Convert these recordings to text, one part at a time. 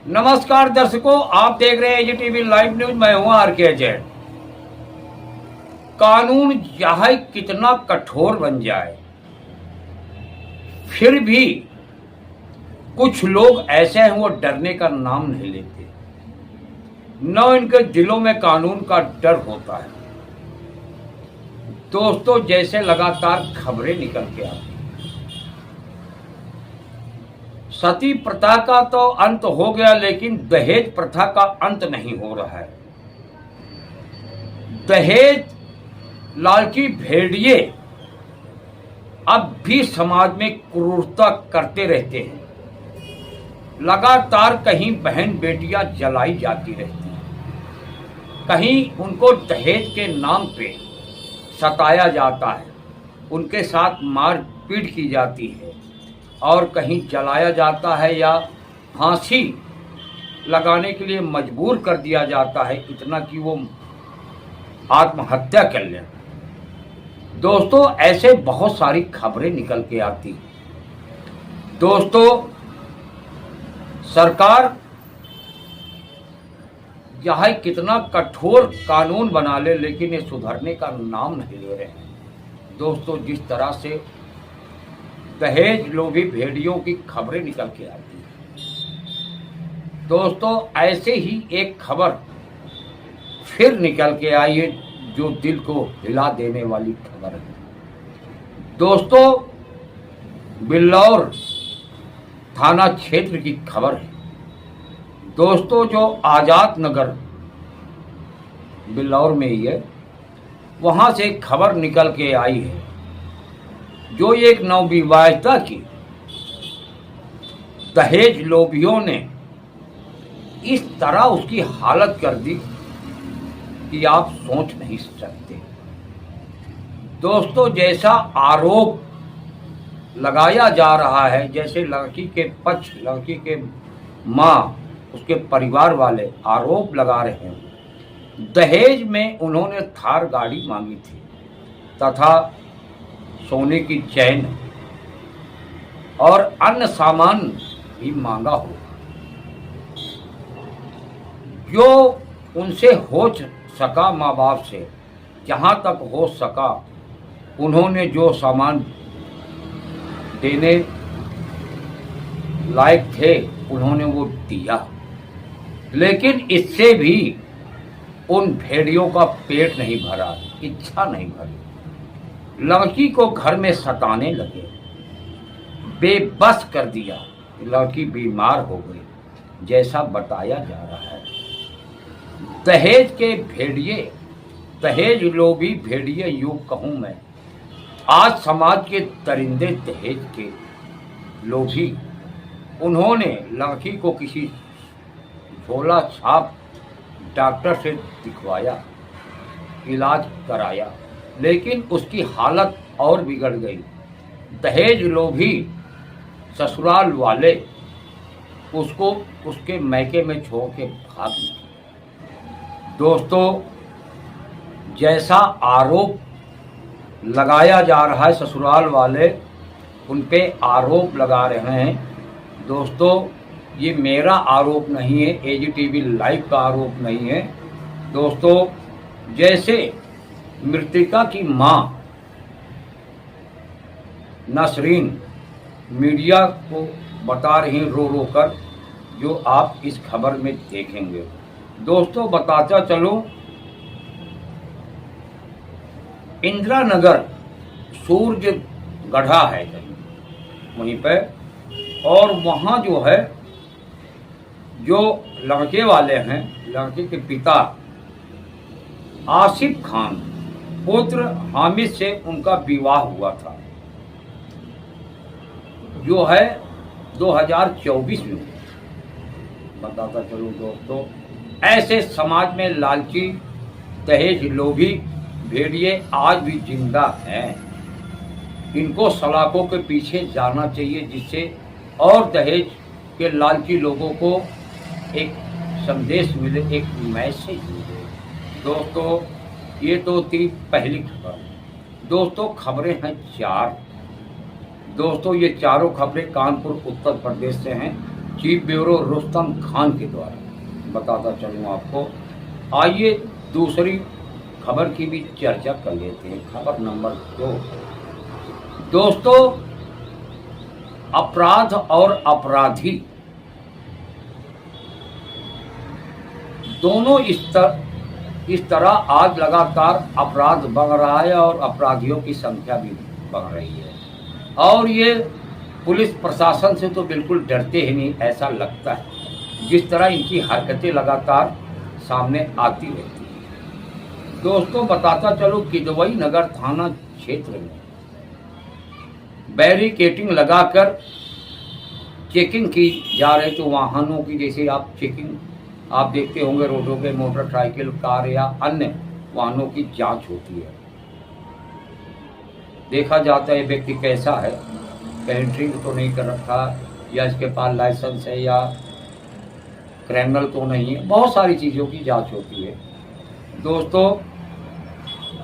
नमस्कार दर्शकों, आप देख रहे हैं एजीटीवी लाइव न्यूज। मैं हूं आरके जैन। कानून चाहे कितना कठोर बन जाए, फिर भी कुछ लोग ऐसे हैं वो डरने का नाम नहीं लेते। न इनके दिलों में कानून का डर होता है। दोस्तों, जैसे लगातार खबरें निकल के आती, सती प्रथा का तो अंत हो गया, लेकिन दहेज प्रथा का अंत नहीं हो रहा है। दहेज लालची भेड़िए अब भी समाज में क्रूरता करते रहते हैं। लगातार कहीं बहन बेटियां जलाई जाती रहती हैं, कहीं उनको दहेज के नाम पे सताया जाता है, उनके साथ मारपीट की जाती है और कहीं जलाया जाता है या फांसी लगाने के लिए मजबूर कर दिया जाता है, इतना कि वो आत्महत्या कर लें। दोस्तों, ऐसे बहुत सारी खबरें निकल के आती। दोस्तों, सरकार चाहे कितना कठोर कानून बना ले, लेकिन ये सुधरने का नाम नहीं ले रहे हैं। दोस्तों, जिस तरह से दहेज लोभी भेड़ियों की खबरें निकल के आती है, दोस्तों ऐसे ही एक खबर फिर निकल के आई है जो दिल को हिला देने वाली खबर है। दोस्तों, बिल्लौर थाना क्षेत्र की खबर है। दोस्तों, जो आजाद नगर बिल्लौर में ही है, वहां से खबर निकल के आई है जो एक नवविवाहिता की दहेज लोभियों ने इस तरह उसकी हालत कर दी कि आप सोच नहीं सकते। दोस्तों, जैसा आरोप लगाया जा रहा है, जैसे लड़की के पक्ष, लड़की के माँ, उसके परिवार वाले आरोप लगा रहे हैं, दहेज में उन्होंने थार गाड़ी मांगी थी तथा सोने की चैन और अन्य सामान भी मांगा होगा। जो उनसे हो सका, माँ बाप से जहाँ तक हो सका, उन्होंने जो सामान देने लायक थे उन्होंने वो दिया, लेकिन इससे भी उन भेड़ियों का पेट नहीं भरा, इच्छा नहीं भरी। लड़की को घर में सताने लगे, बेबस कर दिया, लड़की बीमार हो गई, जैसा बताया जा रहा है। दहेज के भेड़िए, दहेज लोभी भेड़िए यूं कहूं मैं, आज समाज के दरिंदे दहेज के लोभी, उन्होंने लड़की को किसी झोला छाप डॉक्टर से दिखवाया, इलाज कराया, लेकिन उसकी हालत और बिगड़ गई। दहेज लोभी ससुराल वाले उसको उसके मैके में छोड़ के भाग निकले। दोस्तों, जैसा आरोप लगाया जा रहा है, ससुराल वाले उन पे आरोप लगा रहे हैं। दोस्तों, ये मेरा आरोप नहीं है, एजीटीवी लाइव का आरोप नहीं है। दोस्तों, जैसे मृतका की मां नसरीन मीडिया को बता रही रो रो कर, जो आप इस खबर में देखेंगे। दोस्तों, बताता चलो, इंदिरा नगर सूर्य गढ़ा है वहीं पे, और वहाँ जो है, जो लड़के वाले हैं, लड़के के पिता आसिफ खान पुत्र हामिद से उनका विवाह हुआ था, जो है 2024 में। बताता चलूं दोस्तों, ऐसे समाज में लालची दहेज लोभी भेड़िए आज भी जिंदा हैं। इनको सलाखों के पीछे जाना चाहिए, जिससे और दहेज के लालची लोगों को एक संदेश मिले, एक मैसेज मिले। दोस्तों, ये तो थी पहली खबर। दोस्तों, खबरें हैं 4। दोस्तों, ये चारों खबरें कानपुर उत्तर प्रदेश से हैं। चीफ ब्यूरो रुस्तम खान के द्वारा। बताता चलूँ आपको। आइए दूसरी खबर की भी चर्चा कर लेते हैं। खबर नंबर 2। दोस्तों, अपराध और अपराधी दोनों इस तरह आज लगातार अपराध बढ़ रहा है और अपराधियों की संख्या भी बढ़ रही है, और ये पुलिस प्रशासन से तो बिल्कुल डरते ही नहीं, ऐसा लगता है जिस तरह इनकी हरकतें लगातार सामने आती रहती है। दोस्तों, बताता चलो, किदवई नगर थाना क्षेत्र में बैरिकेडिंग लगाकर चेकिंग की जा रही। तो वाहनों की जैसे आप चेकिंग आप देखते होंगे रोडों पे, मोटरसाइकिल, कार या अन्य वाहनों की जांच होती है। देखा जाता है व्यक्ति कैसा है, कहीं ड्रिंक तो नहीं कर रखा, या इसके पास लाइसेंस है, या क्रिमिनल तो नहीं है। बहुत सारी चीज़ों की जांच होती है। दोस्तों,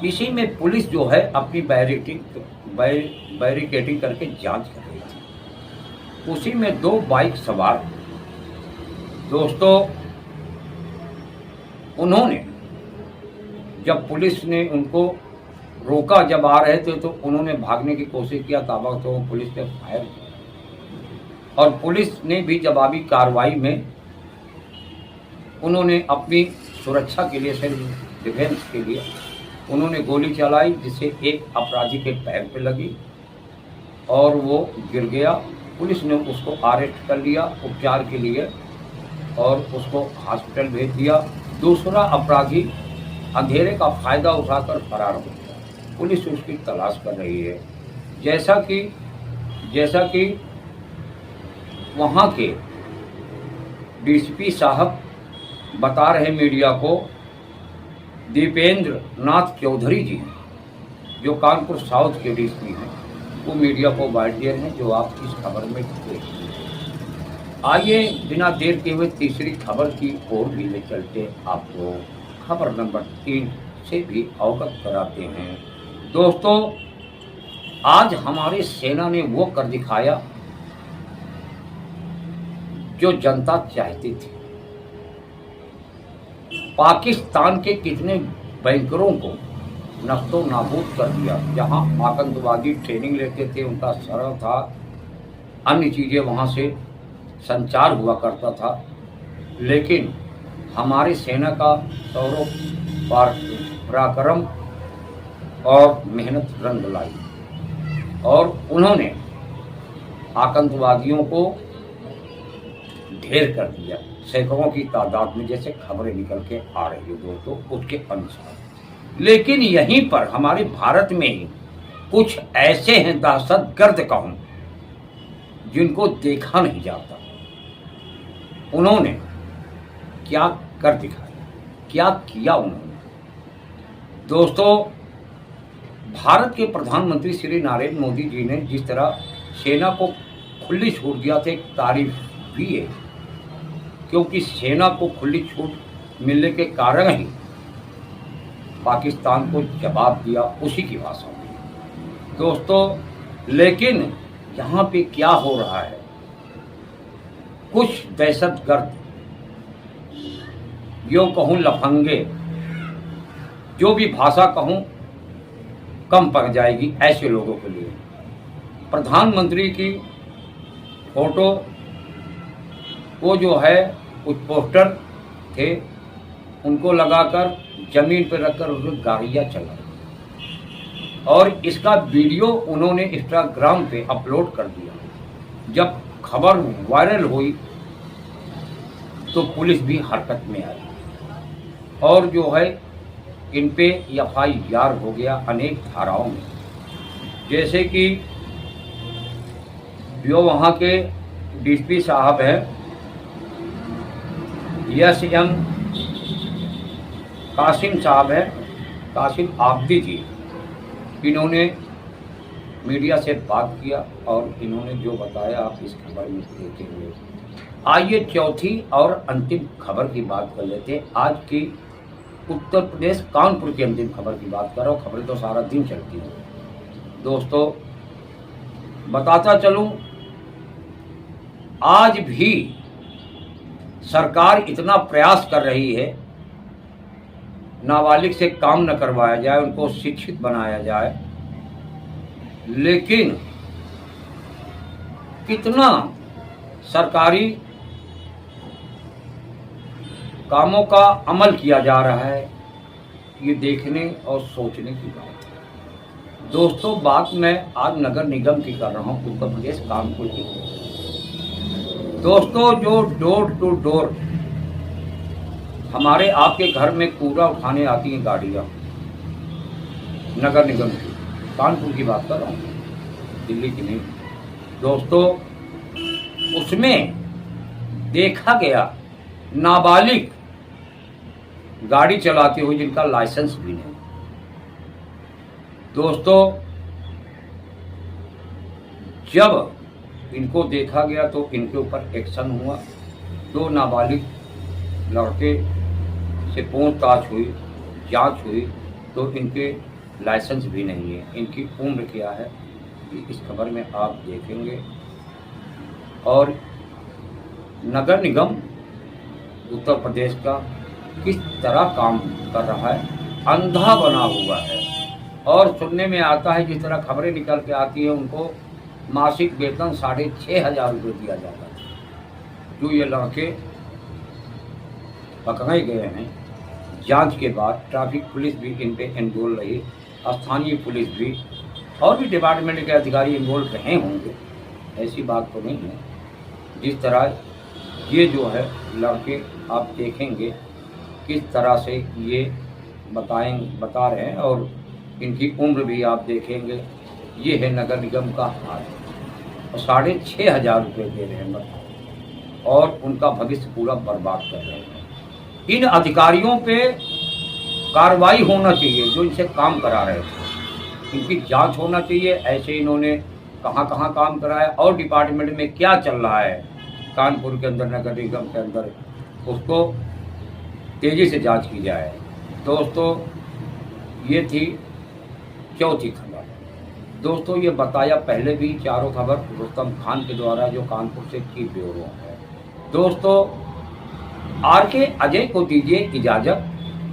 इसी में पुलिस जो है अपनी बैरिकेडिंग करके जांच कर रही थी। उसी में 2 बाइक सवार, दोस्तों, उन्होंने जब पुलिस ने उनको रोका, जब आ रहे थे, तो उन्होंने भागने की कोशिश किया, ताबड़तोड़ पुलिस ने फायर किया, और पुलिस ने भी जवाबी कार्रवाई में उन्होंने अपनी सुरक्षा के लिए, सेल्फ डिफेंस के लिए उन्होंने गोली चलाई, जिससे एक अपराधी के पैर पे लगी और वो गिर गया। पुलिस ने उसको अरेस्ट कर लिया उपचार के लिए और उसको हॉस्पिटल भेज दिया। दूसरा अपराधी अंधेरे का फायदा उठाकर फरार हो गया। पुलिस उसकी तलाश कर रही है। जैसा कि वहाँ के डीसीपी साहब बता रहे मीडिया को, दीपेंद्र नाथ चौधरी जी, जो कानपुर साउथ के डीसीपी हैं, वो मीडिया को बाइट दे रहे हैं, जो आप इस खबर में देखिए। आइए बिना देर के हुए तीसरी खबर की ओर भी ले चलते आपको खबर नंबर 3 से भी अवगत कराते हैं। दोस्तों, आज हमारी सेना ने वो कर दिखाया जो जनता चाहती थी। पाकिस्तान के कितने बैंकरों को नष्टो नाबूद कर दिया। जहां आतंकवादी ट्रेनिंग लेते थे, उनका सरल था, अन्य चीज़ें वहां से संचार हुआ करता था, लेकिन हमारी सेना का शौर्य, पराक्रम और मेहनत रंग लाई, और उन्होंने आतंकवादियों को ढेर कर दिया सैकड़ों की तादाद में, जैसे खबरें निकल के आ रही है दोस्तों उसके अनुसार। लेकिन यहीं पर हमारे भारत में ही कुछ ऐसे हैं दहशतगर्द कहूं, जिनको देखा नहीं जाता। उन्होंने क्या कर दिखाया, क्या किया उन्होंने। दोस्तों, भारत के प्रधानमंत्री श्री नरेंद्र मोदी जी ने जिस तरह सेना को खुली छूट दिया था, एक तारीफ भी है, क्योंकि सेना को खुली छूट मिलने के कारण ही पाकिस्तान को जवाब दिया उसी की भाषा में। दोस्तों, लेकिन यहाँ पे क्या हो रहा है, कुछ दहशतगर्द, यो कहूँ लफंगे, जो भी भाषा कहूँ कम पड़ जाएगी ऐसे लोगों के लिए, प्रधानमंत्री की फोटो वो जो है कुछ पोस्टर थे, उनको लगाकर जमीन पर रखकर उन्होंने गाड़ियाँ चलाई, और इसका वीडियो उन्होंने इंस्टाग्राम पे अपलोड कर दिया। जब खबर वायरल हुई तो पुलिस भी हरकत में आई, और जो है इन पे FIR हो गया अनेक धाराओं में, जैसे कि जो वहाँ के डीसीपी साहब हैं SM कासिम साहब हैं, कासिम आबदी जी, इन्होंने मीडिया से बात किया और इन्होंने जो बताया आप इस खबर में देखेंगे। आइए चौथी और अंतिम खबर की बात कर लेते हैं। आज की उत्तर प्रदेश कानपुर की अंतिम खबर की बात कर रहा हूँ। खबरें तो सारा दिन चलती हैं। दोस्तों, बताता चलूँ, आज भी सरकार इतना प्रयास कर रही है नाबालिग से काम न करवाया जाए, उनको शिक्षित बनाया जाए, लेकिन कितना सरकारी कामों का अमल किया जा रहा है, ये देखने और सोचने की बात है। दोस्तों, बात मैं आज नगर निगम की कर रहा हूँ, उत्तर प्रदेश कानपुर की। दोस्तों, जो डोर टू डोर हमारे आपके घर में कूड़ा उठाने आती हैं गाड़ियाँ, नगर निगम की, कानपुर की बात कर रहा हूँ, दिल्ली की नहीं। दोस्तों, उसमें देखा गया नाबालिग गाड़ी चलाते हुए जिनका लाइसेंस भी नहीं। दोस्तों, जब इनको देखा गया तो इनके ऊपर एक्शन हुआ। 2 नाबालिग लड़के से पूछताछ हुई, जांच हुई, तो इनके लाइसेंस भी नहीं है। इनकी उम्र क्या है इस खबर में आप देखेंगे। और नगर निगम उत्तर प्रदेश का किस तरह काम कर रहा है, अंधा बना हुआ है। और सुनने में आता है, जिस तरह खबरें निकल के आती है, उनको मासिक वेतन 6,500 रुपये दिया जाता है। जो ये लड़के पकड़े गए हैं, जांच के बाद ट्रैफिक पुलिस भी इन पे इन्वॉल्व रही, स्थानीय पुलिस भी, और भी डिपार्टमेंट के अधिकारी इन्वॉल्व रहे होंगे, ऐसी बात तो नहीं है। जिस तरह ये जो है लड़के आप देखेंगे किस तरह से ये बता रहे हैं, और इनकी उम्र भी आप देखेंगे। ये है नगर निगम का हाल, और 6,500 रुपये दे रहे हैं मतलब, और उनका भविष्य पूरा बर्बाद कर रहे हैं। इन अधिकारियों पे कार्रवाई होना चाहिए जो इनसे काम करा रहे थे, इनकी जांच होना चाहिए। ऐसे इन्होंने कहाँ कहाँ काम कराया और डिपार्टमेंट में क्या चल रहा है कानपुर के अंदर, नगर निगम के अंदर, उसको तेज़ी से जांच की जाए। दोस्तों, ये थी चौथी खबर। दोस्तों, ये बताया पहले भी चारों खबर रुस्तम खान के द्वारा, जो कानपुर से चीफ ब्यूरो है। दोस्तों, RK अजय को दीजिए इजाज़त,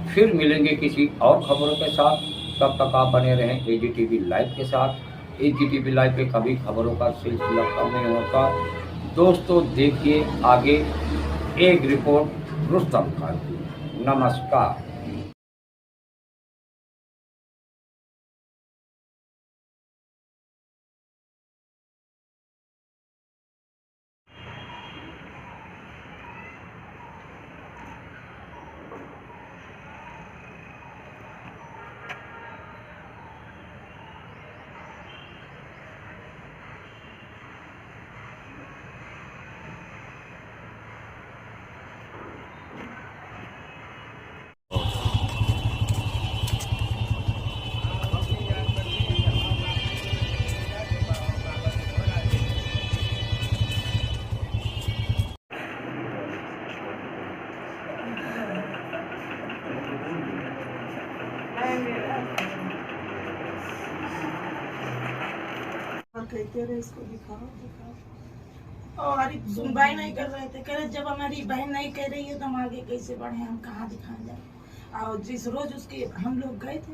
फिर मिलेंगे किसी और खबरों के साथ। तब तक आप बने रहें AGTV लाइव के साथ। AGTV लाइव पे कभी खबरों का सिलसिला कम नहीं होता। दोस्तों, देखिए आगे एक रिपोर्ट रुस्तम खान की। नमस्कार। कहते रहे इसको दिखाओ दिखाओ, और हमारी सुनवाई नहीं कर रहे थे। कह रहे जब हमारी बहन नहीं कह रही है तो हम आगे कैसे बढ़े, हम कहाँ दिखाएं जाए। और जिस रोज उसके हम लोग गए थे,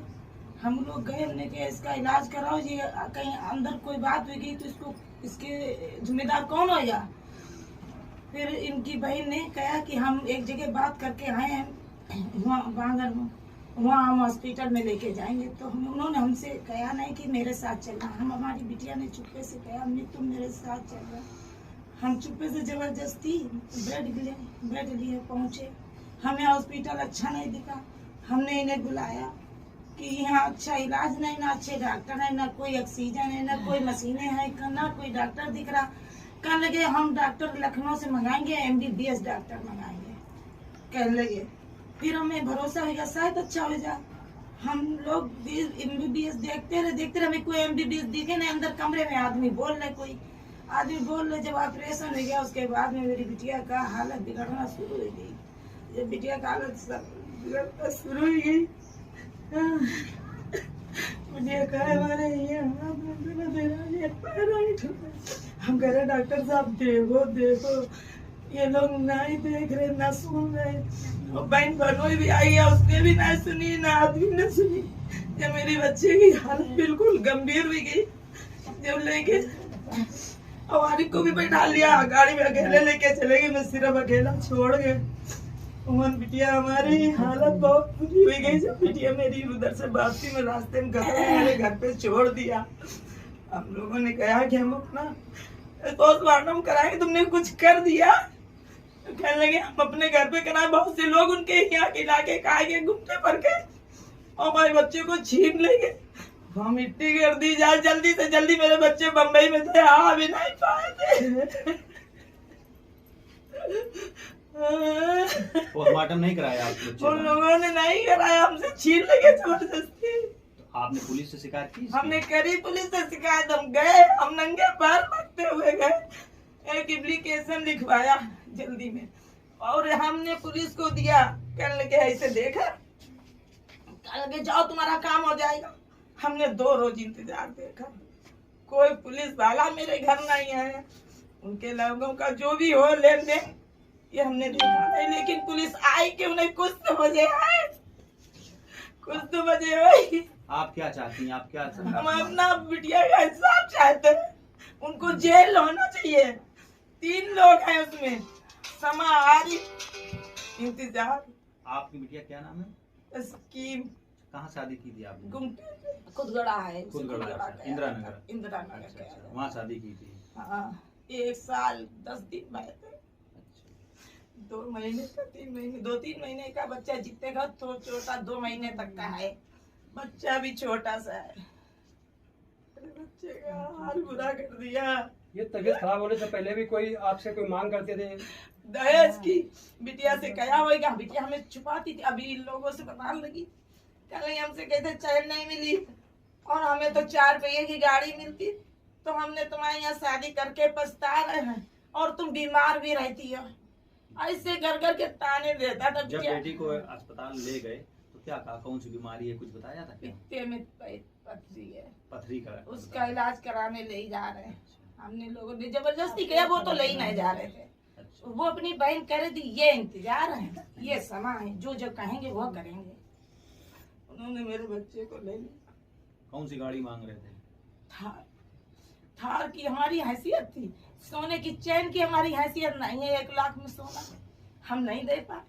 हमने कहा इसका इलाज कराओ, ये कहीं अंदर कोई बात हुई गई तो इसको इसके जिम्मेदार कौन होगा। फिर इनकी बहन ने कहा कि हम एक जगह बात करके आए हैं वहाँ बांगर में, वहाँ हम हॉस्पिटल में लेके जाएंगे। तो उन्होंने हमसे कहा नहीं कि मेरे साथ चलना। हम हमारी बिटिया ने चुप्पे से कहा अम्मी तुम मेरे साथ चल रहे। हम चुप्पे से जबरदस्ती बेड लिए पहुँचे। हमें हॉस्पिटल अच्छा नहीं दिखा, हमने इन्हें बुलाया कि यहाँ अच्छा इलाज नहीं, ना अच्छे डॉक्टर है, ना कोई ऑक्सीजन है, ना कोई मशीनें हैं, ना कोई डॉक्टर दिख रहा। कहने लगे हम डॉक्टर लखनऊ से मंगाएंगे, MBBS डॉक्टर मंगाएंगे कहने लगे। फिर हमें भरोसा हो गया शायद अच्छा हो जाए। हम लोग MBBS देखते रहे, हमें कोई MBBS दिखे नहीं। अंदर कमरे में आदमी बोल रहे। जब ऑपरेशन हो गया उसके बाद में मेरी बिटिया का हालत बिगड़ना शुरू हो गई। जब बिटिया का हालत बिगड़ना शुरू हो गई, मुझे कहा हमारे ये हम कह रहे डॉक्टर साहब देखो ये लोग नहीं देख रहे ना सुन रहे। और बहन भनोई भी आई है, उसने भी ना सुनी ना आदमी ने सुनी। ये मेरी बच्चे की हालत बिल्कुल गंभीर हुई गई जब लेके और आरिफ को भी बैठा लिया गाड़ी में, अकेले लेके चले गए। मैं सिर्फ अकेला छोड़ गए। मोहन बिटिया हमारी हालत बहुत बुरी हुई गई जब बिटिया मेरी उधर से वापसी में रास्ते में मेरे घर पे छोड़ दिया। हम लोगों ने कहा कि हम अपना पोस्टमार्टम कराएंगे, तुमने कुछ कर दिया? कहने लगे हम अपने घर पे कराए, बहुत से लोग उनके यहाँ इलाके खाएंगे घूमते पर के और हमारे बच्चे को छीन लेंगे। वहाँ मिट्टी कर दी जाए जल्दी से जल्दी। मेरे बच्चे बम्बई में थे, आ भी नहीं पाए थे। पोस्टमार्टम नहीं कराया आपके बच्चे उन का? लोगों ने नहीं कराया, हमसे छीन लेंगे जबरदस्ती। तो आपने पुलिस से शिकायत की इसकी? हमने करी पुलिस से शिकायत, हम गए, हम नंगे पैर भागते हुए गए, एक एप्लीकेशन लिखवाया जल्दी में और हमने पुलिस को दिया। कहने लगे ऐसे देखा, कहने लगे जाओ तुम्हारा काम हो जाएगा। हमने 2 रोज इंतजार देखा, कोई पुलिस वाला मेरे घर नहीं आया। उनके लोगों का जो भी हो लेन देन ये हमने देखा नहीं, लेकिन पुलिस आई कि उन्हें कुछ तो बजे आए, कुछ तो बजे हुई। आप क्या चाहती हैं? आप क्या हम अपना बिटिया का इंसाफ चाहते हैं, उनको जेल होना चाहिए। 3 लोग हैं उसमें, समा आरिफ इंतजार। आपकी बिटिया क्या नाम है? स्कीम कहाँ शादी की थी आपने? गुमटी खुदगड़ा है, खुदगड़ा, खुदगड़ा अच्छा, इंदिरा नगर। इंदिरा नगर अच्छा, गया अच्छा, है। वहाँ शादी की थी। हाँ, 1 साल 10 दिन में थे। अच्छा, 2 महीने का 3 महीने 2-3 महीने का बच्चा जितेगा तो छोटा 2 महीने तक का है, बच्चा भी छोटा सा है। मेरे बच्चे का हाल बुरा कर दिया। ये तबीयत खराब होने से पहले भी कोई आपसे कोई मांग करते थे? दहेज की बिटिया से कहा होगा, बिटिया हमें छुपाती थी। अभी इन लोगों से बताने लगी, कल हमसे कहते चैन नहीं मिली और हमें तो 4 पहिए की गाड़ी मिलती तो हमने तुम्हारे यहाँ शादी करके पछता रहे हैं और तुम बीमार भी रहती हो। ऐसे घर घर के ताने देता था। जब बेटी को अस्पताल ले गए तो क्या कहा? कौन सी बीमारी है, कुछ बताया था क्या? पित्ते में पथरी है, पथरी का उसका इलाज कराने ले ही जा रहे हैं। हमने लोगों ने जबरदस्ती किया, वो तो ले ही नहीं जा रहे थे। अच्छा, वो अपनी बहन कह रही थी ये इंतजार है, ये समा है, जो जो कहेंगे वो करेंगे। उन्होंने मेरे बच्चे को ले लिया। कौन सी गाड़ी मांग रहे थे? थार, थार की हमारी हैसियत थी, सोने की चैन की हमारी हैसियत नहीं है। 1 लाख में सोना हम नहीं दे पाए।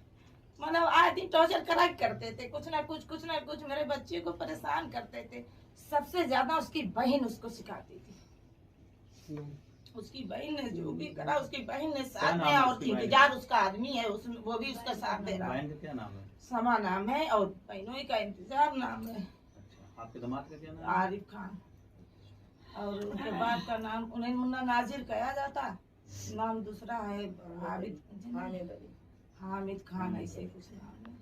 मतलब आए दिन टॉर्चर करा करते थे, कुछ ना कुछ मेरे बच्चे को परेशान करते थे। सबसे ज्यादा उसकी बहन उसको सिखाती थी। उसकी बहन ने जो भी करा, उसकी बहन ने साथ में, और इंतजार उसका आदमी है, उसमें वो भी उसका साथ दे रहा है। बहन का क्या नाम है? समा नाम है और बहनोई का इंतजार नाम है, अच्छा, आपके दामाद का क्या नाम है? आरिफ खान। और उनके बाद का नाम उन्हें मुन्ना नाजिर कहा जाता, नाम दूसरा है हामिद खान, ऐसे कुछ नाम है।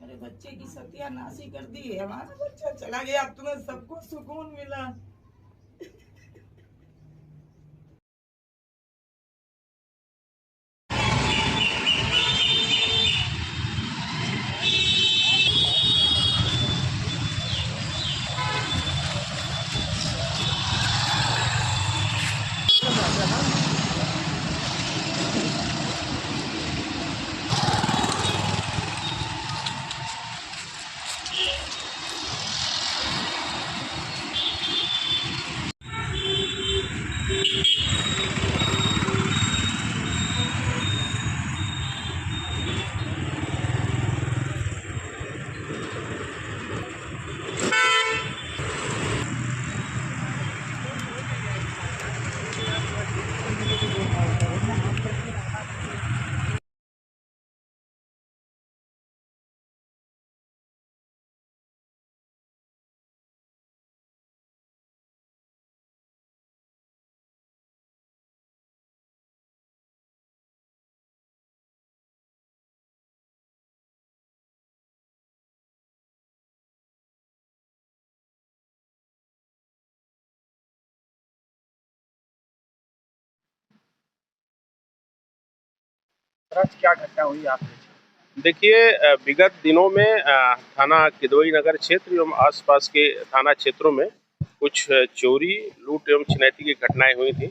मेरे बच्चे की सत्यानाशी कर दी है। हमारा बच्चा चला गया, अब तुम्हें सबको सुकून मिला। क्या घटना हुई आपने? देखिए, विगत दिनों में थाना किदवई नगर क्षेत्र एवं आसपास के थाना क्षेत्रों में कुछ चोरी, लूट एवं छिनैती की घटनाएं हुई थी,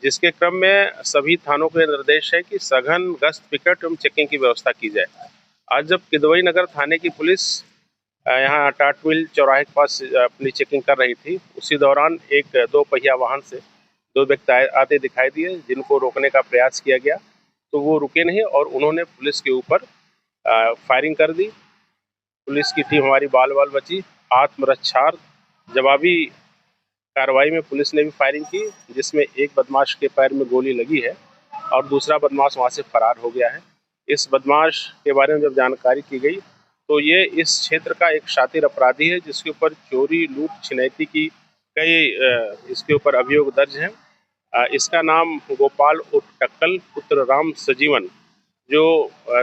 जिसके क्रम में सभी थानों को निर्देश है कि सघन गश्त पिकट एवं चेकिंग की व्यवस्था की जाए। आज जब किदवई नगर थाने की पुलिस यहाँ टाटमिल चौराहे के पास अपनी चेकिंग कर रही थी, उसी दौरान एक 2 पहिया वाहन से 2 व्यक्ति आते दिखाई दिए, जिनको रोकने का प्रयास किया गया तो वो रुके नहीं और उन्होंने पुलिस के ऊपर फायरिंग कर दी। पुलिस की टीम हमारी बाल बाल बची। आत्मरक्षार्थ जवाबी कार्रवाई में पुलिस ने भी फायरिंग की, जिसमें एक बदमाश के पैर में गोली लगी है और दूसरा बदमाश वहां से फरार हो गया है। इस बदमाश के बारे में जब जानकारी की गई तो ये इस क्षेत्र का एक शातिर अपराधी है, जिसके ऊपर चोरी, लूट, छिनैती की कई इसके ऊपर अभियोग दर्ज हैं। इसका नाम गोपाल उर्फ टक्कल पुत्र राम सजीवन, जो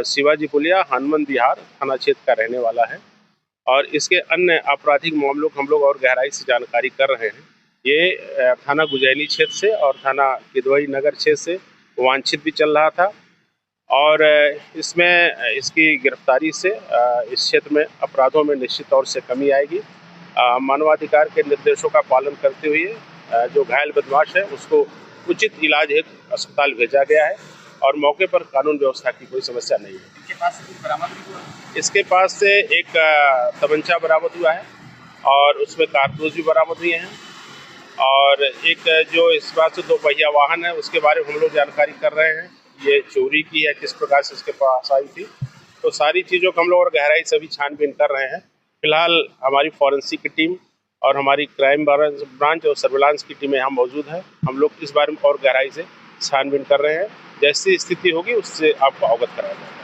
शिवाजी पुलिया हनुमान विहार थाना क्षेत्र का रहने वाला है और इसके अन्य आपराधिक मामलों को हम लोग और गहराई से जानकारी कर रहे हैं। ये थाना गुजैनी क्षेत्र से और थाना किदवई नगर क्षेत्र से वांछित भी चल रहा था और इसमें इसकी गिरफ्तारी से इस क्षेत्र में अपराधों में निश्चित तौर से कमी आएगी। मानवाधिकार के निर्देशों का पालन करते हुए जो घायल बदमाश है उसको उचित इलाज हेतु अस्पताल भेजा गया है और मौके पर कानून व्यवस्था की कोई समस्या नहीं है। इसके पास से कुछ बरामद भी हुआ? इसके पास से एक तमंचा बरामद हुआ है और उसमें कारतूस भी बरामद हुए हैं और एक जो इस बात से 2 पहिया वाहन है उसके बारे में हम लोग जानकारी कर रहे हैं, ये चोरी की है, किस प्रकार से इसके पास आई थी, तो सारी चीज़ों को हम लोग और गहराई से भी छानबीन कर रहे हैं। फिलहाल हमारी फॉरेंसिक की टीम और हमारी क्राइम ब्रांच और सर्विलांस की टीमें यहाँ मौजूद हैं। हम लोग इस बारे में और गहराई से छानबीन कर रहे हैं, जैसी स्थिति होगी उससे आपको अवगत कराया जाएगा।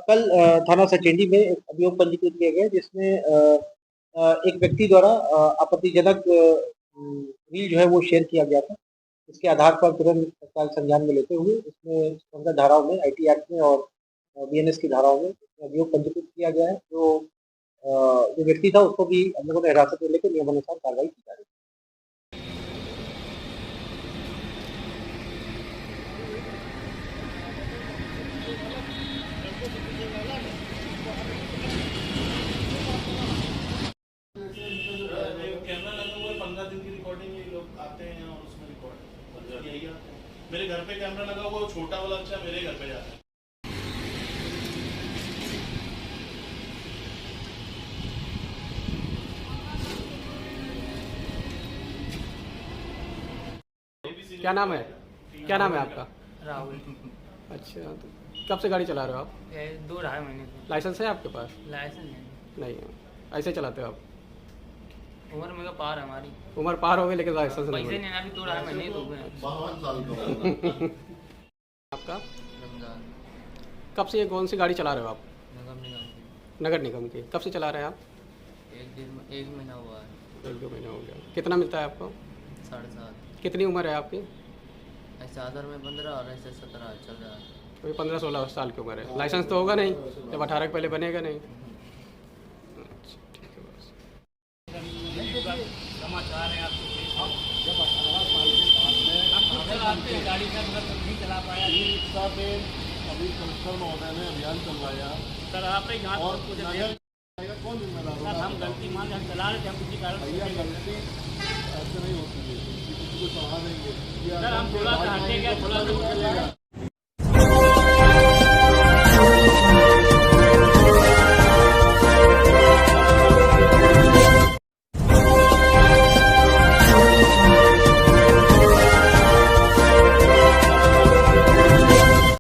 कल थाना सचेंडी में एक अभियोग पंजीकृत किया गया जिसमें एक व्यक्ति द्वारा आपत्तिजनक रील जो है वो शेयर किया गया था। इसके आधार पर तुरंत तत्काल संज्ञान में लेते हुए इसमें 15 धाराओं में आईटी एक्ट में और बीएनएस की धाराओं में अभियोग पंजीकृत किया गया है। जो व्यक्ति था उसको भी हम लोगों ने हिरासत में लेकर नियमानुसार कार्रवाई की जा रही है। कैमरा लगा हुआ है, 15 दिन की रिकॉर्डिंग ये लोग आते हैं और उसमें रिकॉर्ड यही आते हैं। मेरे घर पे कैमरा लगा हुआ है, छोटा वाला अच्छा मेरे घर पे जाता है। क्या नाम है? क्या नाम है आपका? राहुल। अच्छा, तो कब से गाड़ी चला रहे हो आप? 2-2.5 महीने से। लाइसेंस है आपके पास? लाइसेंस नहीं है। ऐसे चलाते हो आप? उम्र मेरा पार है हमारी। उम्र पार हो गई लेकिन लाइसेंस नहीं पैसे बने। नहीं, अभी 2-2.5 महीने तो हुए हैं। 52 साल का आपका? रमजान। कब से ये कौन सी गाड़ी चला रहे हो आप? नगर निगम की। नगर निगम की। कब से चला रहे हैं आप? 1 महीना हुआ है। 1-2 महीना हो गया। कितना मिलता है आपको? 7.5। कितनी उम्र है आपकी? ऐसे आधार में 15 और ऐसे 17 चल रहा है। तो 15-16 साल की उम्र है। लाइसेंस तो होगा नहीं, जब 18 के पहले बनेगा नहीं। अच्छा, ठीक है बस। समाचार है आपको जब 18 साल के बाद में हम खुद चलाते हैं गाड़ी का, मगर नहीं चला पाया। रिक्शा पे अभी कमिश्नर महोदय ने अभियान चलवाया सर आप ही यहाँ और कौन जिम्मेदार होगा? हम गलती मान हम चला रहे थे, हम किसी कारण भैया गलती ऐसे नहीं होती है, किसी को चढ़ा देंगे सर हम थोड़ा सा हटेंगे, थोड़ा सा